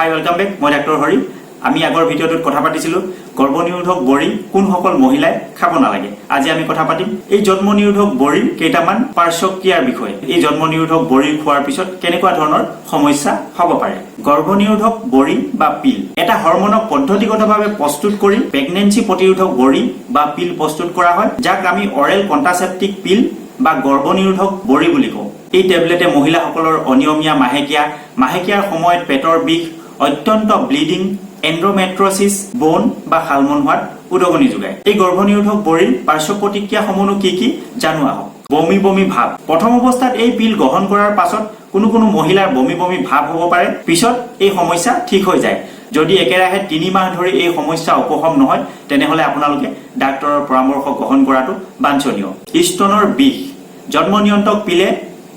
hi welcome back মই doctor Hari আমি আগৰ ভিডিওটোত কথা পাতিছিলো গৰ্ভনিৰোধক বড়ি কোন সকল মহিলাই খাব নালাগে আজি আমি কথা পাতিম এই জন্মনিৰোধক বড়িৰ কেইটামান পাৰ্শ্বক্ৰিয়াৰ বিষয়ে এই জন্মনিৰোধক বড়ি খোৱাৰ পিছত কেনেকুৱা ধৰণৰ সমস্যা হ'ব পাৰে গৰ্ভনিৰোধক বড়ি বা পিল এটা হৰমনক পদ্ধতিগতভাৱে প্ৰস্তুত কৰি প্ৰেগনেন্সি প্ৰতিৰোধক বড়ি বা পিল প্ৰস্তুত কৰা হয় যাক আমি অৰেল কন্ট্ৰাসেপ্টিভ পিল বা গৰ্ভনিৰোধক বড়ি বুলি কওঁ এই টেবলেটে মহিলাসকলৰ অনিয়মীয়া মাহেকীয়াৰ সময়ত পেটৰ বিষ অত্যন্ত ব্লিডিং এন্ড্ৰোমেট্ৰোসিস বোন বা হালমন হোৱাত উদগনি যোগায় এই গৰ্ভনিৰোধক বড়িৰ পাৰ্শ্ব প্ৰতিক্ৰিয়াসমূহ কি জানো আহক বমি ভাব প্ৰথম অৱস্থাত এই পিল গ্ৰহণ কৰাৰ পাছত কোনো মহিলাৰ বমি ভাব হ'ব পাৰে পিছত এই সমস্যা ঠিক হৈ যায় যদি একেৰাহে 3 মাহ ধৰি এই সমস্যা উপশম নহয় তেনেহলে আপোনালোকে ডাক্তৰৰ পৰামৰ্শ গ্ৰহণ কৰাটো বাঞ্ছনীয় স্তনৰ বিষ জন্ম নিয়ন্ত্ৰক পিলে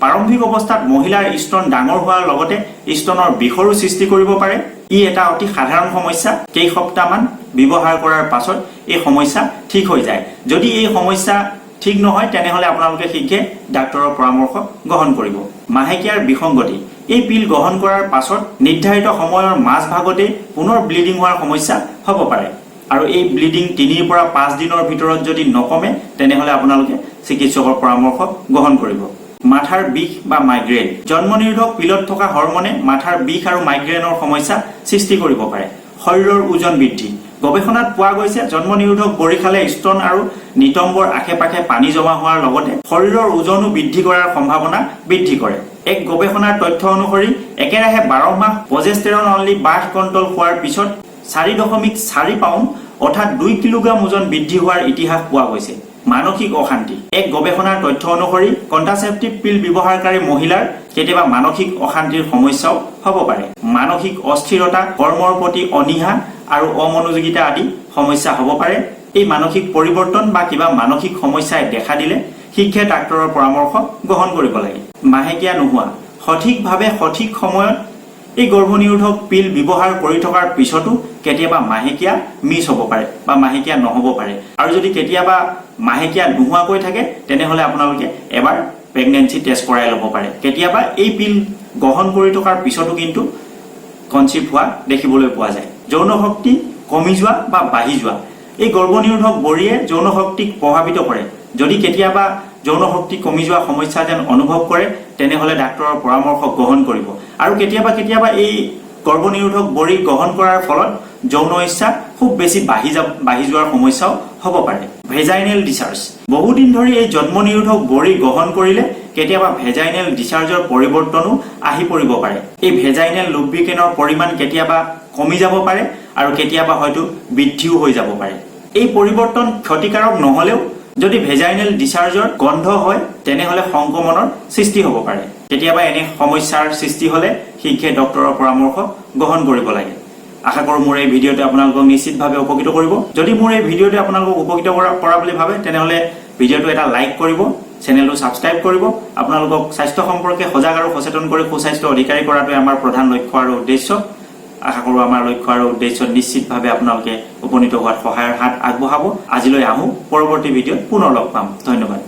প্ৰাৰম্ভিক অৱস্থাত মহিলাৰ স্তন ডাঙৰ হোৱাৰ লগতে স্তনৰ বিষৰো সৃষ্টি কৰিব পাৰে ই এটা অতি সাধাৰণ সমস্যা কেই সপ্তাহমান ব্যৱহাৰ কৰাৰ পাছত এই সমস্যা ঠিক হৈ যায় যদি এই সমস্যা ঠিক নহয় তেনেহলে আপোনালোকে শীঘ্ৰে ডাক্তৰৰ পৰামৰ্শ গ্ৰহণ কৰিব মাহেকীয়াৰ বিসংগতি এই পিল গ্ৰহণ কৰাৰ পাছত নিৰ্ধাৰিত সময়ৰ মাজ ভাগতে পুনৰ ব্লিডিং হোৱাৰ সমস্যা হ'ব পাৰে আৰু এই ব্লিডিং 3 পৰা 5 দিনৰ ভিতৰত যদি নকমে তেনেহলে আপোনালোকে চিকিৎসকৰ পৰামৰ্শ গ্ৰহণ কৰিব মাথাৰ বিষ বা মাইগ্ৰেন জন্মনিৰোধক পিলত থকা হৰমনে মাথাৰ বিষ আৰু মাইগ্ৰেনৰ সমস্যা সৃষ্টি কৰিব পাৰে শৰীৰৰ ওজন বৃদ্ধি গৱেষণাত পোৱা গৈছে জন্মনিৰোধক বড়ি খালে স্তন আৰু নিতম্বৰ আশে-পাশে পানী জমা হোৱাৰ লগতে শৰীৰৰ ওজনো বৃদ্ধি কৰাৰ সম্ভাৱনা বৃদ্ধি কৰে এক গৱেষণাৰ তথ্য অনুসৰি একেৰাহে 12 মাহ প্ৰজেষ্টেৰন অনলি বাৰ্থ কন্ট্ৰোল হোৱাৰ পিছত 4.4 পাউণ্ড অৰ্থাৎ 2 কিলোগ্ৰাম ওজন বৃদ্ধি হোৱাৰ ইতিহাস পোৱা গৈছে মানসিক অশান্তি এক গৱেষণাৰ তথ্য অনুসৰি কন্ট্ৰাসেপ্টিভ পিল ব্যৱহাৰকাৰী মহিলাৰ কেতিয়াবা মানসিক অশান্তিৰ সমস্যাও হ'ব পাৰে মানসিক অস্থিৰতা কৰ্মৰ প্ৰতি অনীহা আৰু অমনোযোগিতা আদি সমস্যা হ'ব পাৰে এই মানসিক পৰিৱৰ্তন বা কিবা মানসিক সমস্যাই দেখা দিলে শীঘ্ৰে ডাক্তৰৰ পৰামৰ্শ গ্ৰহণ কৰিব লাগে মাহেকীয়া নোহোৱা সঠিকভাৱে সঠিক সময়ত এই গৰ্ভনিৰোধক পিল ব্যৱহাৰ কৰি থকাৰ পিছতো কেতিয়াবা মাহেকীয়া মিছ হ'ব পাৰে বা মাহেকীয়া নহ'ব পাৰে আৰু যদি কেতিয়াবা মাহেকীয়া নোহোৱাকৈ থাকে তেনেহলে আপোনালোকে এবাৰ প্ৰেগনেন্সি টেষ্ট কৰাই ল'ব পাৰে কেতিয়াবা এই পিল গ্ৰহণ কৰি থকাৰ পিছতো কিন্তু কনচিভ হোৱা দেখিবলৈ পোৱা যায় যৌন শক্তি কমি যোৱা বা বাঢ়ি যোৱা এই গৰ্ভনিৰোধক বড়িয়ে যৌন শক্তিক প্ৰভাৱিত কৰে যদি কেতিয়াবা যৌন শক্তি কমি যোৱা সমস্যা যেন অনুভৱ কৰে তেনেহলে ডাক্তৰৰ পৰামৰ্শ গ্ৰহণ কৰিব আৰু কেতিয়াবা এই গৰ্ভনিৰোধক বড়ি গ্ৰহণ কৰাৰ ফলত যৌন ইচ্ছা খুব বেছি বাঢ়ি যোৱাৰ সমস্যাও হ'ব পাৰে ভেজাইনেল ডিচাৰ্জ বহুদিন ধৰি এই জন্মনিৰোধক বড়ি গ্ৰহণ কৰিলে কেতিয়াবা ভেজাইনেল ডিচাৰ্জৰ পৰিৱৰ্তনো আহি পৰিব পাৰে এই ভেজাইনেল লুব্ৰিকেনৰ পৰিমাণ কেতিয়াবা কমি যাব পাৰে আৰু কেতিয়াবা হয়তো বৃদ্ধিও হৈ যাব পাৰে এই পৰিৱৰ্তন ক্ষতিকাৰক নহলেও যদি ভেজাইনেল ডিচাৰ্জৰ গন্ধ হয় তেনেহলে সংক্ৰমণৰ সৃষ্টি হ'ব পাৰে কেতিয়াবা এনে সমস্যাৰ সৃষ্টি হলে শীঘ্ৰে ডক্তৰৰ পৰামৰ্শ গ্ৰহণ কৰিব লাগে আশা কৰো মোৰ এই ভিডিওটো আপোনালোকক নিশ্চিতভাৱে উপকৃত কৰিব যদি মোৰ এই ভিডিওটো আপোনালোকক উপকৃত কৰা বুলি ভাবে তেনেহলে ভিডিওটো এটা লাইক কৰিব চেনেলটো সাবস্ক্ৰাইব কৰিব আপোনালোকক স্বাস্থ্য সম্পৰ্কে সজাগ আৰু সচেতন কৰি সুস্বাস্থ্য অধিকাৰী কৰাটোৱে আমাৰ প্ৰধান লক্ষ্য আৰু উদ্দেশ্য আশা কৰো আমাৰ লক্ষ্য আৰু উদ্দেশ্য নিশ্চিতভাৱে আপোনালোকে উপনীত হোৱাত সহায়ৰ হাত আগবঢ়াব আজিলৈ আহো পৰৱৰ্তী ভিডিঅ'ত পুনৰ লগ পাম ধন্যবাদ